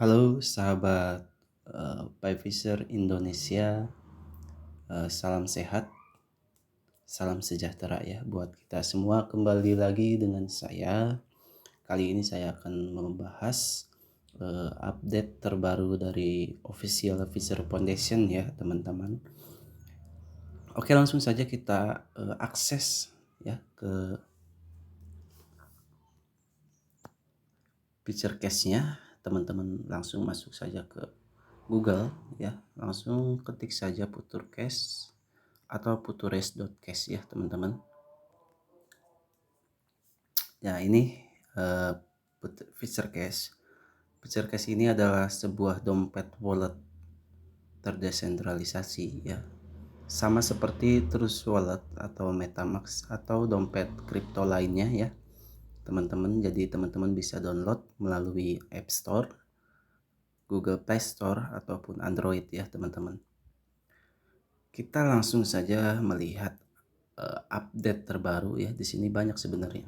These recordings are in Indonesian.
Halo sahabat Pievisher Indonesia, salam sehat, salam sejahtera ya buat kita semua. Kembali lagi dengan saya. Kali ini saya akan membahas update terbaru dari Official Fisher Foundation ya teman-teman. Oke, langsung saja kita akses ya ke Picture Case-nya. Teman-teman langsung masuk saja ke Google ya, langsung ketik saja Futurecast atau futures.case ya teman-teman. Ya ini Futurecast. Futurecast ini adalah sebuah dompet wallet terdesentralisasi ya, sama seperti Trust Wallet atau MetaMask atau dompet kripto lainnya ya teman-teman. Jadi teman-teman bisa download melalui App Store, Google Play Store ataupun Android ya teman-teman. Kita langsung saja melihat update terbaru ya. Di sini banyak sebenarnya.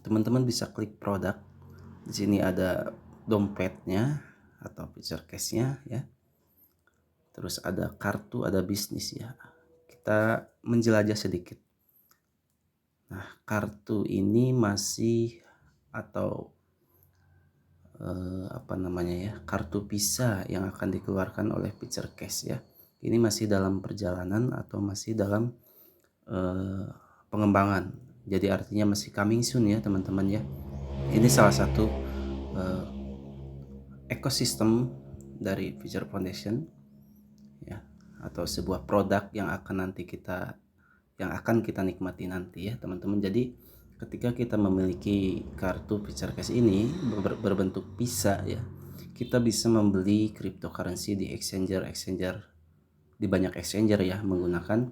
Teman-teman bisa klik produk. Di sini ada dompetnya atau feature case-nya ya. Terus ada kartu, ada bisnis ya. Kita menjelajah sedikit. Nah, kartu ini masih atau kartu Visa yang akan dikeluarkan oleh feature case ya. Ini masih dalam perjalanan atau masih dalam pengembangan. Jadi artinya masih coming soon ya teman-teman ya. Ini salah satu ekosistem dari Future Foundation ya, atau sebuah produk yang akan kita nikmati nanti ya teman-teman. Jadi ketika kita memiliki kartu Future Cash ini berbentuk Visa ya, kita bisa membeli cryptocurrency di exchanger di banyak exchanger ya menggunakan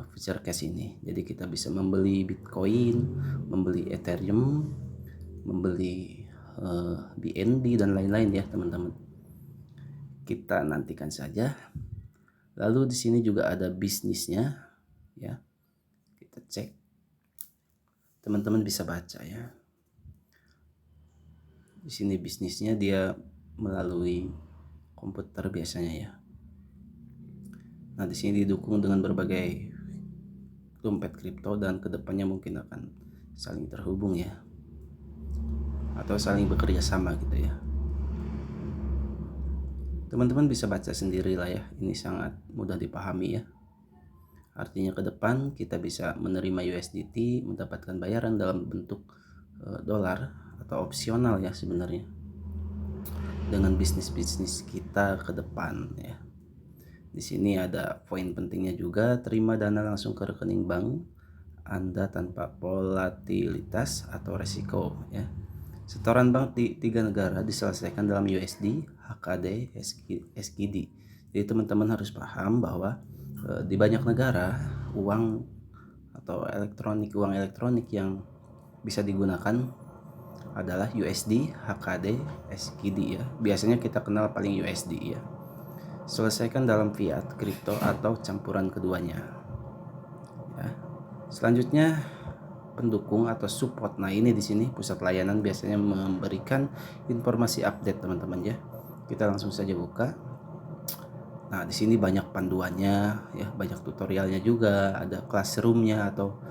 Future Cash ini. Jadi kita bisa membeli Bitcoin, membeli Ethereum, membeli BNB dan lain-lain ya teman-teman. Kita nantikan saja. Lalu di sini juga ada bisnisnya ya. Kita cek. Teman-teman bisa baca ya. Di sini bisnisnya dia melalui komputer biasanya ya. Nah, di sini didukung dengan berbagai dompet kripto dan kedepannya mungkin akan saling terhubung ya, atau saling bekerja sama gitu ya. Teman-teman bisa baca sendiri lah ya. Ini sangat mudah dipahami ya. Artinya ke depan kita bisa menerima USDT, mendapatkan bayaran dalam bentuk dolar atau opsional ya sebenarnya dengan bisnis-bisnis kita ke depan ya. Di sini ada poin pentingnya juga, terima dana langsung ke rekening bank Anda tanpa volatilitas atau resiko ya. Setoran bank di 3 negara diselesaikan dalam USD, HKD, SGD. Jadi teman-teman harus paham bahwa di banyak negara uang uang elektronik yang bisa digunakan adalah USD, HKD, SGD ya. Biasanya kita kenal paling USD ya. Selesaikan dalam fiat, kripto atau campuran keduanya. Ya. Selanjutnya pendukung atau support. Nah, ini di sini pusat layanan biasanya memberikan informasi update teman-teman ya. Kita langsung saja buka. Nah, di sini banyak panduannya ya, banyak tutorialnya juga, ada classroomnya atau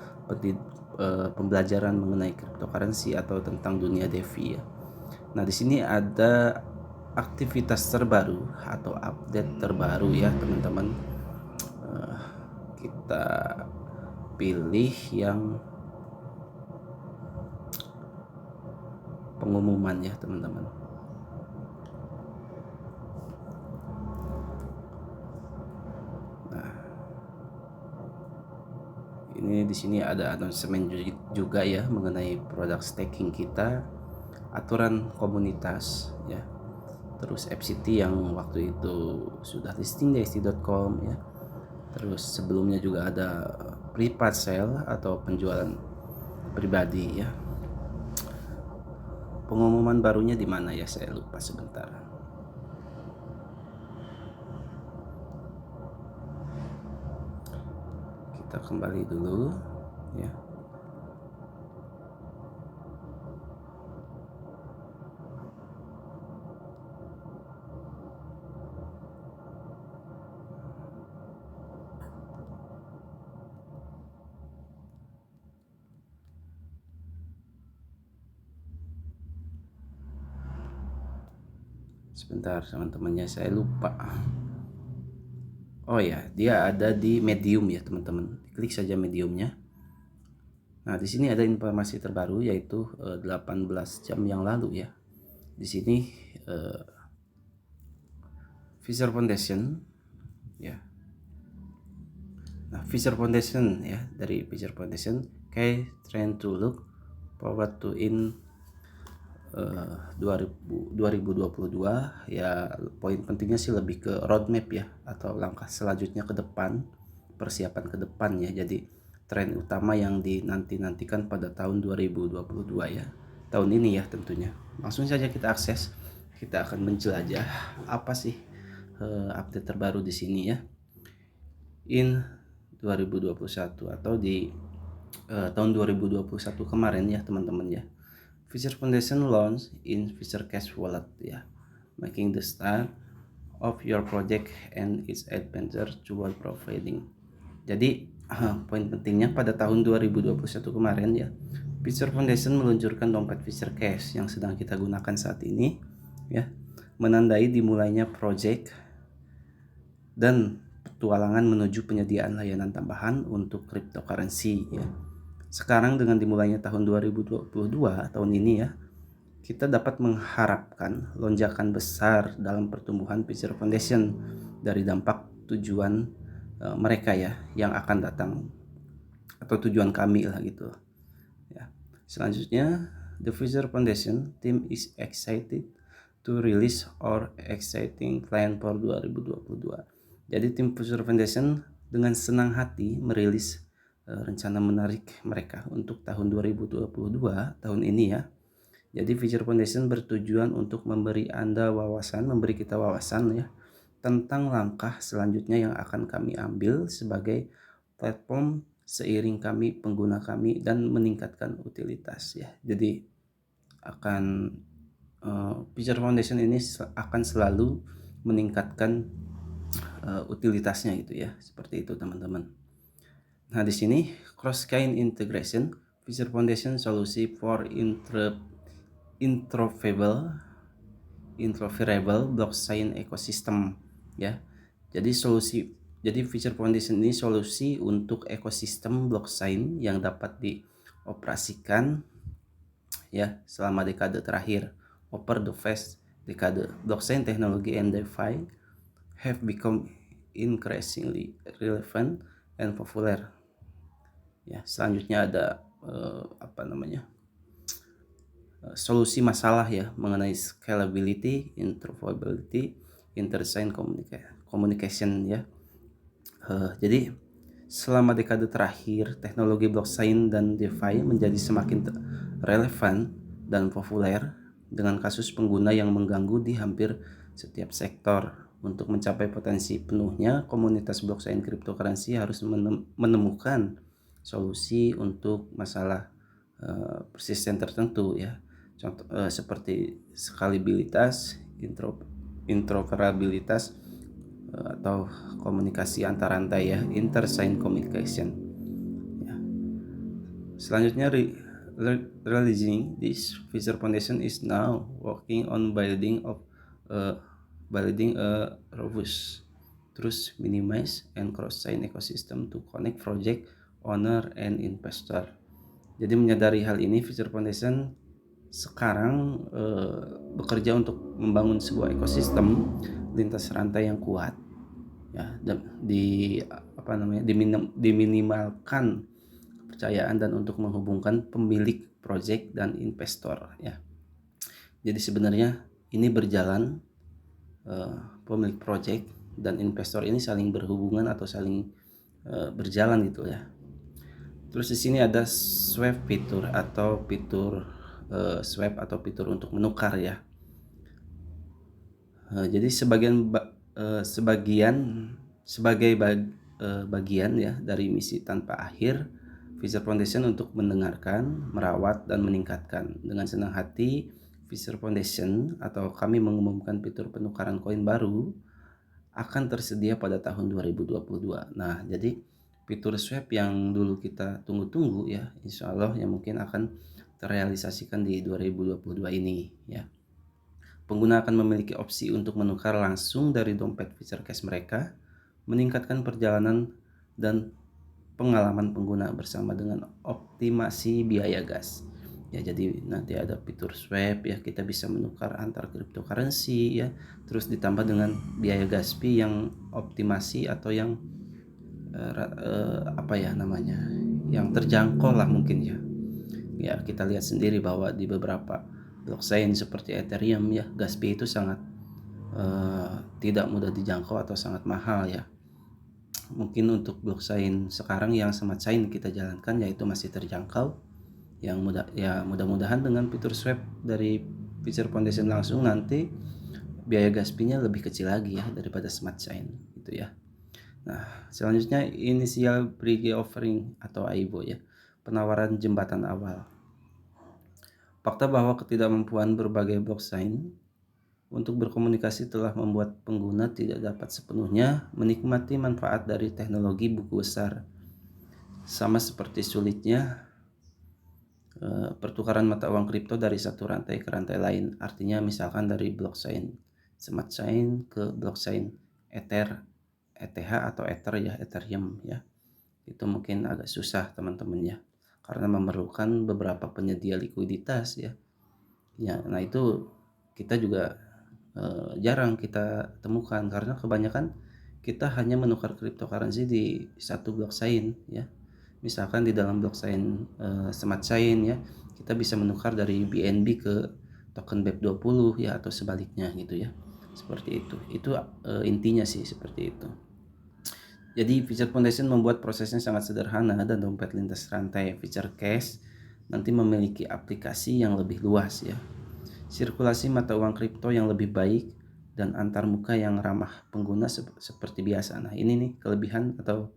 pembelajaran mengenai cryptocurrency atau tentang dunia DeFi ya. Nah, di sini ada aktivitas terbaru atau update terbaru ya teman-teman. Kita pilih yang pengumuman ya teman-teman. Nah, ini di sini ada announcement juga ya mengenai produk staking kita, aturan komunitas ya. Terus FCT yang waktu itu sudah listing di xt.com ya. Terus sebelumnya juga ada private sale atau penjualan pribadi ya. Pengumuman barunya di mana ya, saya lupa sebentar. Kita kembali dulu ya. Sebentar teman-temannya, saya lupa. Oh ya, dia ada di Medium ya teman-teman. Klik saja Mediumnya. Nah, di sini ada informasi terbaru yaitu 18 jam yang lalu ya. Di sini Fisher Foundation ya. Nah, Fisher Foundation ya, dari Fisher Foundation kayak trying to look forward to in 2022 ya. Poin pentingnya sih lebih ke roadmap ya, atau langkah selanjutnya ke depan, persiapan ke depan ya. Jadi tren utama yang dinanti-nantikan pada tahun 2022 ya, tahun ini ya tentunya. Langsung saja kita akses, kita akan menjelajah apa sih update terbaru di sini ya, in 2021 atau di tahun 2021 kemarin ya teman-teman ya. Fisher Foundation launch in Fisher Cash Wallet ya, making the start of your project and its adventure toward providing. Jadi poin pentingnya pada tahun 2021 kemarin ya, Fisher Foundation meluncurkan dompet Fisher Cash yang sedang kita gunakan saat ini ya, menandai dimulainya project dan petualangan menuju penyediaan layanan tambahan untuk cryptocurrency ya. Sekarang dengan dimulainya tahun 2022 tahun ini ya, kita dapat mengharapkan lonjakan besar dalam pertumbuhan Fisher Foundation dari dampak tujuan mereka ya yang akan datang, atau tujuan kami lah gitu ya. Selanjutnya, the Fisher Foundation team is excited to release our exciting plan for 2022. Jadi tim Fisher Foundation dengan senang hati merilis rencana menarik mereka untuk tahun 2022 tahun ini ya. Jadi Fisher Foundation bertujuan untuk memberi kita wawasan ya tentang langkah selanjutnya yang akan kami ambil sebagai platform seiring pengguna kami dan meningkatkan utilitas ya. Jadi akan Fisher Foundation ini akan selalu meningkatkan utilitasnya gitu ya. Seperti itu teman-teman. Nah, di sini cross-chain integration, Fisher Foundation solusi for interoperable blockchain ecosystem ya. Jadi Fisher Foundation ini solusi untuk ekosistem blockchain yang dapat dioperasikan ya selama dekade terakhir. Over the past decade, blockchain technology and DeFi have become increasingly relevant and popular. Ya, selanjutnya ada solusi masalah ya mengenai scalability, interoperability, interchain communication ya. Jadi selama dekade terakhir teknologi blockchain dan DeFi menjadi semakin relevan dan populer dengan kasus pengguna yang mengganggu di hampir setiap sektor. Untuk mencapai potensi penuhnya, komunitas blockchain cryptocurrency harus menemukan solusi untuk masalah persisten tertentu ya. Contoh seperti scalabilitas, interoperabilitas atau komunikasi antar rantai ya, interchain communication ya. Selanjutnya releasing this, Fisher Foundation is now working on building a robust, trust minimize and cross-chain ecosystem to connect project owner and investor. Jadi menyadari hal ini, Fisher Foundation sekarang bekerja untuk membangun sebuah ekosistem lintas rantai yang kuat ya, diminimalkan kepercayaan dan untuk menghubungkan pemilik project dan investor ya. Jadi sebenarnya ini berjalan, pemilik project dan investor ini saling berhubungan atau saling berjalan gitu ya. Terus di sini ada swap fitur atau fitur swap atau fitur untuk menukar ya. Jadi bagian ya dari misi tanpa akhir Fisher Foundation untuk mendengarkan, merawat dan meningkatkan. Dengan senang hati Fisher Foundation atau kami mengumumkan fitur penukaran koin baru akan tersedia pada tahun 2022. Nah, jadi fitur swap yang dulu kita tunggu-tunggu ya, insya Allah yang mungkin akan terrealisasikan di 2022 ini ya. Pengguna akan memiliki opsi untuk menukar langsung dari dompet Visa Cash mereka, meningkatkan perjalanan dan pengalaman pengguna bersama dengan optimasi biaya gas. Ya, jadi nanti ada fitur swap ya, kita bisa menukar antar cryptocurrency ya, terus ditambah dengan biaya gas fee yang optimasi atau yang apa ya namanya, yang terjangkau lah mungkin ya. Ya, kita lihat sendiri bahwa di beberapa blockchain seperti Ethereum ya, gas fee itu sangat tidak mudah dijangkau atau sangat mahal ya. Mungkin untuk blockchain sekarang yang smart chain kita jalankan yaitu masih terjangkau, yang mudah-mudahan dengan fitur swap dari Pitcher Foundation langsung nanti biaya gas fee-nya lebih kecil lagi ya daripada smart chain gitu ya. Nah, selanjutnya initial bridge offering atau AIBO ya, penawaran jembatan awal. Fakta bahwa ketidakmampuan berbagai blockchain untuk berkomunikasi telah membuat pengguna tidak dapat sepenuhnya menikmati manfaat dari teknologi buku besar. Sama seperti sulitnya pertukaran mata uang kripto dari satu rantai ke rantai lain. Artinya misalkan dari blockchain smart chain ke blockchain ETH atau Ether ya, Ethereum ya. Itu mungkin agak susah teman-teman ya, karena memerlukan beberapa penyedia likuiditas ya. Ya, nah itu kita juga jarang kita temukan karena kebanyakan kita hanya menukar cryptocurrency di satu blockchain ya. Misalkan di dalam blockchain smart chain ya, kita bisa menukar dari BNB ke token BEP20 ya, atau sebaliknya gitu ya. Seperti itu. Itu intinya sih seperti itu. Jadi Feature Foundation membuat prosesnya sangat sederhana dan dompet lintas rantai Feature Cash nanti memiliki aplikasi yang lebih luas ya. Sirkulasi mata uang kripto yang lebih baik dan antar muka yang ramah pengguna seperti biasa. Nah, ini nih kelebihan atau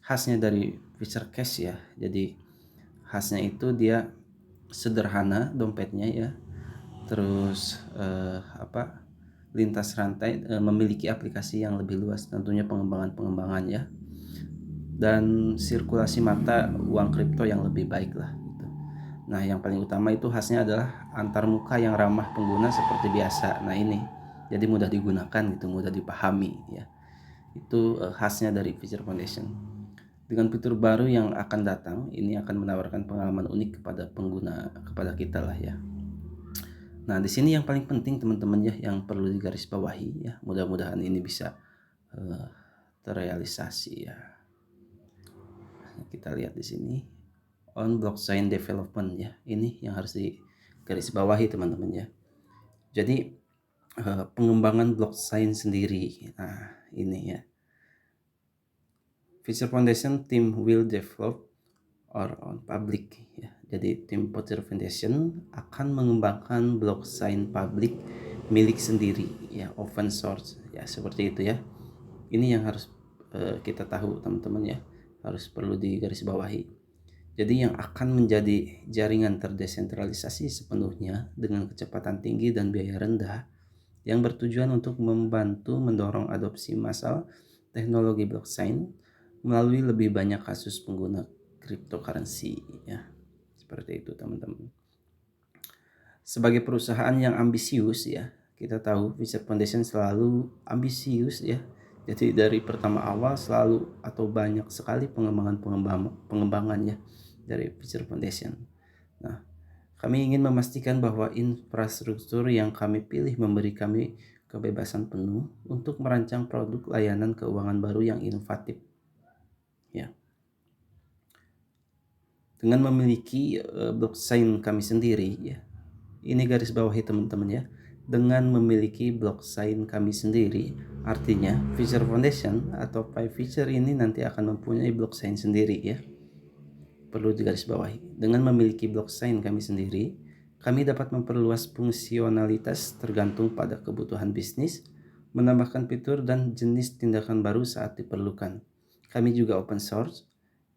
khasnya dari Feature Cash ya. Jadi khasnya itu dia sederhana dompetnya ya. Terus lintas rantai, memiliki aplikasi yang lebih luas, tentunya pengembangan ya, dan sirkulasi mata uang kripto yang lebih baik lah gitu. Nah, yang paling utama itu khasnya adalah antar muka yang ramah pengguna seperti biasa. Nah, ini jadi mudah digunakan gitu, mudah dipahami ya. Itu khasnya dari Feature Foundation. Dengan fitur baru yang akan datang, ini akan menawarkan pengalaman unik kepada pengguna, kepada kita lah ya. Nah, di sini yang paling penting teman-teman ya, yang perlu digarisbawahi ya, mudah-mudahan ini bisa terrealisasi ya. Kita lihat di sini on blockchain development ya, ini yang harus digarisbawahi teman-teman ya. Jadi pengembangan blockchain sendiri, nah ini ya. Feature Foundation team will develop or on public ya. Jadi tim Feature Foundation akan mengembangkan blockchain publik milik sendiri ya, open source ya, seperti itu ya. Ini yang harus kita tahu teman-teman ya, harus perlu digarisbawahi. Jadi yang akan menjadi jaringan terdesentralisasi sepenuhnya dengan kecepatan tinggi dan biaya rendah, yang bertujuan untuk membantu mendorong adopsi massal teknologi blockchain melalui lebih banyak kasus pengguna cryptocurrency ya. Seperti itu teman-teman. Sebagai perusahaan yang ambisius ya, kita tahu Feature Foundation selalu ambisius ya. Jadi dari pertama awal selalu atau banyak sekali pengembangan ya dari Feature Foundation. Nah, kami ingin memastikan bahwa infrastruktur yang kami pilih memberi kami kebebasan penuh untuk merancang produk layanan keuangan baru yang inovatif ya. Dengan memiliki blockchain kami sendiri ya. Ini garis bawahi teman-teman ya. Dengan memiliki blockchain kami sendiri, artinya Feature Foundation atau PyFeature ini nanti akan mempunyai blockchain sendiri ya. Perlu digarisbawahi. Dengan memiliki blockchain kami sendiri, kami dapat memperluas fungsionalitas tergantung pada kebutuhan bisnis, menambahkan fitur dan jenis tindakan baru saat diperlukan. Kami juga open source,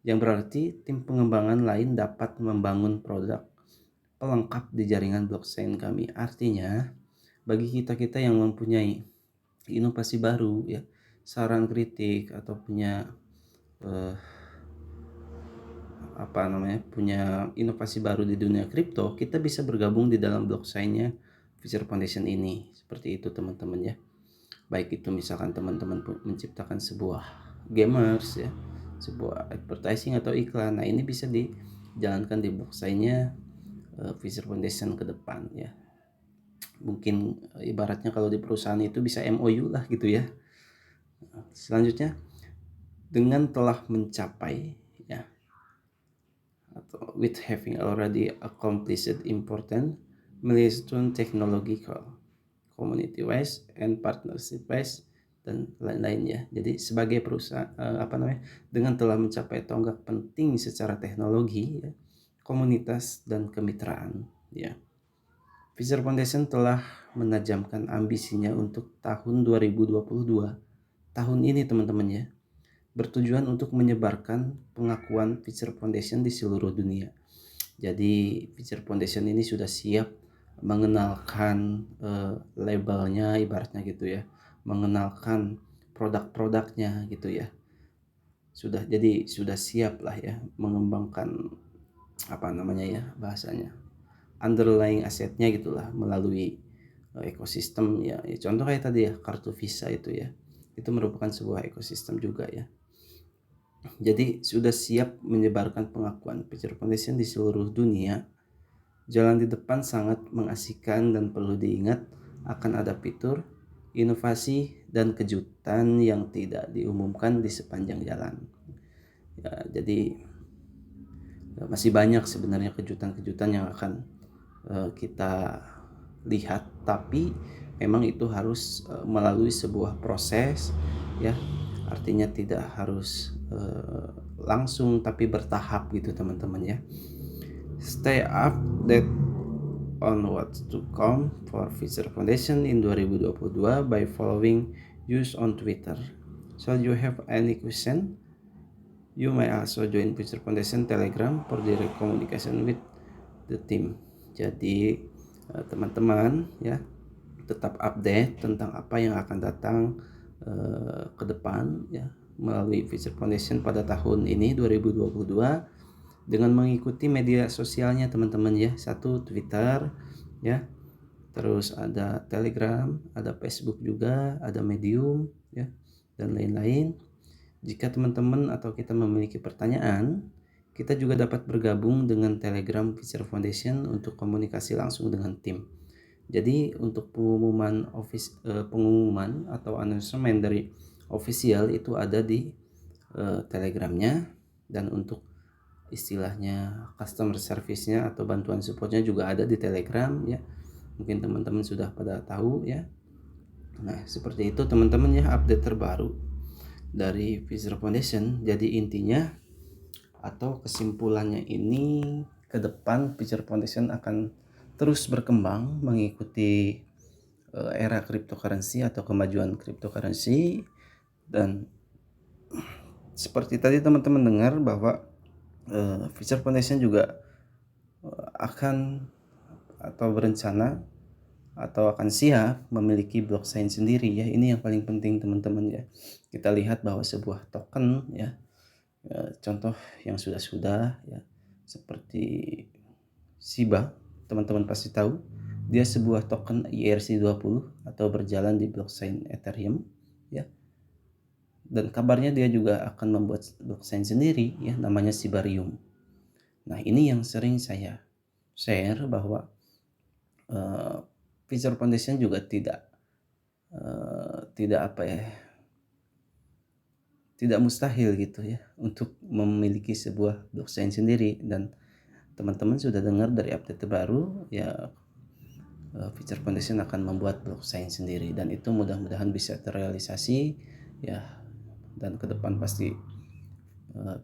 yang berarti tim pengembangan lain dapat membangun produk pelengkap di jaringan blockchain kami. Artinya, bagi kita-kita yang mempunyai inovasi baru ya, saran kritik atau punya punya inovasi baru di dunia kripto, kita bisa bergabung di dalam blockchain-nya Future Foundation ini. Seperti itu teman-teman ya. Baik itu misalkan teman-teman menciptakan sebuah gamers ya, sebuah advertising atau iklan. Nah, ini bisa dijalankan di blockchain-nya Future Foundation ke depan ya. Mungkin ibaratnya kalau di perusahaan itu bisa MOU lah gitu ya. Selanjutnya, dengan telah mencapai ya, atau with having already accomplished important milestone technological, community wise and partnership wise, dan lain-lain ya. Jadi sebagai perusahaan dengan telah mencapai tonggak penting secara teknologi ya, komunitas dan kemitraan ya. Future Foundation telah menajamkan ambisinya untuk tahun 2022, tahun ini teman-teman ya, bertujuan untuk menyebarkan pengakuan Future Foundation di seluruh dunia. Jadi Future Foundation ini sudah siap mengenalkan labelnya ibaratnya gitu ya, mengenalkan produk-produknya gitu ya. Sudah siap lah ya mengembangkan bahasanya, underlying asetnya gitulah melalui ekosistem ya. Contoh kayak tadi ya, kartu Visa itu ya, itu merupakan sebuah ekosistem juga ya. Jadi sudah siap menyebarkan pengakuan Future Foundation di seluruh dunia. Jalan di depan sangat mengasihkan dan perlu diingat akan ada fitur, inovasi, dan kejutan yang tidak diumumkan di sepanjang jalan. Ya, jadi masih banyak sebenarnya kejutan-kejutan yang akan kita lihat, tapi memang itu harus melalui sebuah proses ya. Artinya tidak harus langsung, tapi bertahap gitu teman-teman ya. Stay update on what's to come for Future Foundation in 2022 by following us on Twitter. So you have any question? You may also join Future Foundation Telegram for direct communication with the team. Jadi teman-teman ya, tetap update tentang apa yang akan datang ke depan ya melalui Future Foundation pada tahun ini 2022 dengan mengikuti media sosialnya teman-teman ya. Satu Twitter ya, terus ada Telegram, ada Facebook juga, ada Medium ya, dan lain-lain. Jika teman-teman atau kita memiliki pertanyaan, kita juga dapat bergabung dengan Telegram Future Foundation untuk komunikasi langsung dengan tim. Jadi untuk pengumuman atau announcement dari official itu ada di Telegramnya, dan untuk istilahnya customer service-nya atau bantuan supportnya juga ada di Telegram ya. Mungkin teman-teman sudah pada tahu ya. Nah, seperti itu teman-teman ya, update terbaru dari Future Foundation. Jadi intinya atau kesimpulannya ini, ke depan Future Foundation akan terus berkembang mengikuti era cryptocurrency atau kemajuan cryptocurrency. Dan seperti tadi teman-teman dengar bahwa Future Foundation juga akan atau berencana atau akan siap memiliki blockchain sendiri ya. Ini yang paling penting teman-teman ya. Kita lihat bahwa sebuah token ya, contoh yang sudah ya, seperti Shiba, teman-teman pasti tahu, dia sebuah token ERC20 atau berjalan di blockchain Ethereum ya. Dan kabarnya dia juga akan membuat blockchain sendiri ya, namanya Shibarium. Nah, ini yang sering saya share bahwa Future Foundation juga tidak mustahil gitu ya untuk memiliki sebuah blockchain sendiri. Dan teman-teman sudah dengar dari update terbaru ya, Future Foundation akan membuat blockchain sendiri, dan itu mudah-mudahan bisa terrealisasi ya. Dan ke depan pasti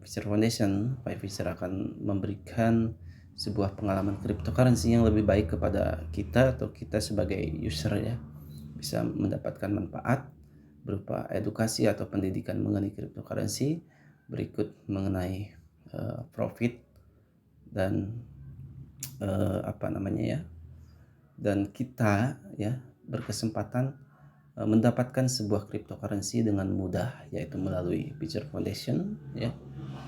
Future Foundation by Future akan memberikan sebuah pengalaman cryptocurrency yang lebih baik kepada kita atau kita sebagai user ya, bisa mendapatkan manfaat berupa edukasi atau pendidikan mengenai cryptocurrency, berikut mengenai profit dan dan kita ya berkesempatan mendapatkan sebuah cryptocurrency dengan mudah, yaitu melalui Future Foundation ya,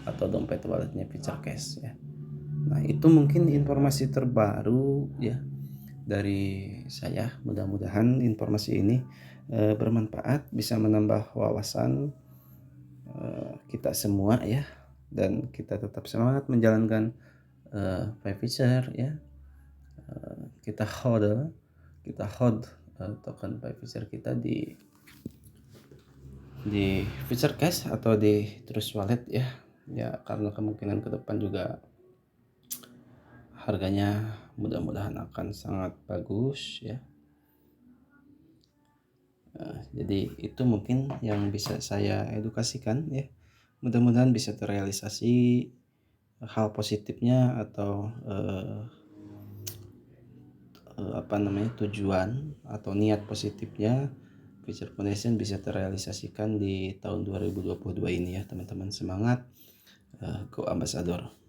atau dompet walletnya Future Cash ya. Nah, itu mungkin informasi terbaru ya dari saya. Mudah-mudahan informasi ini bermanfaat, bisa menambah wawasan kita semua ya, dan kita tetap semangat menjalankan Five Future ya. Kita hold token Five Future kita di Future Cash atau di Trust Wallet ya. Ya, karena kemungkinan ke depan juga harganya mudah-mudahan akan sangat bagus ya. Jadi itu mungkin yang bisa saya edukasikan ya. Mudah-mudahan bisa terrealisasi hal positifnya atau tujuan atau niat positifnya Future Foundation bisa terrealisasikan di tahun 2022 ini ya teman-teman. Semangat, Go Ambassador.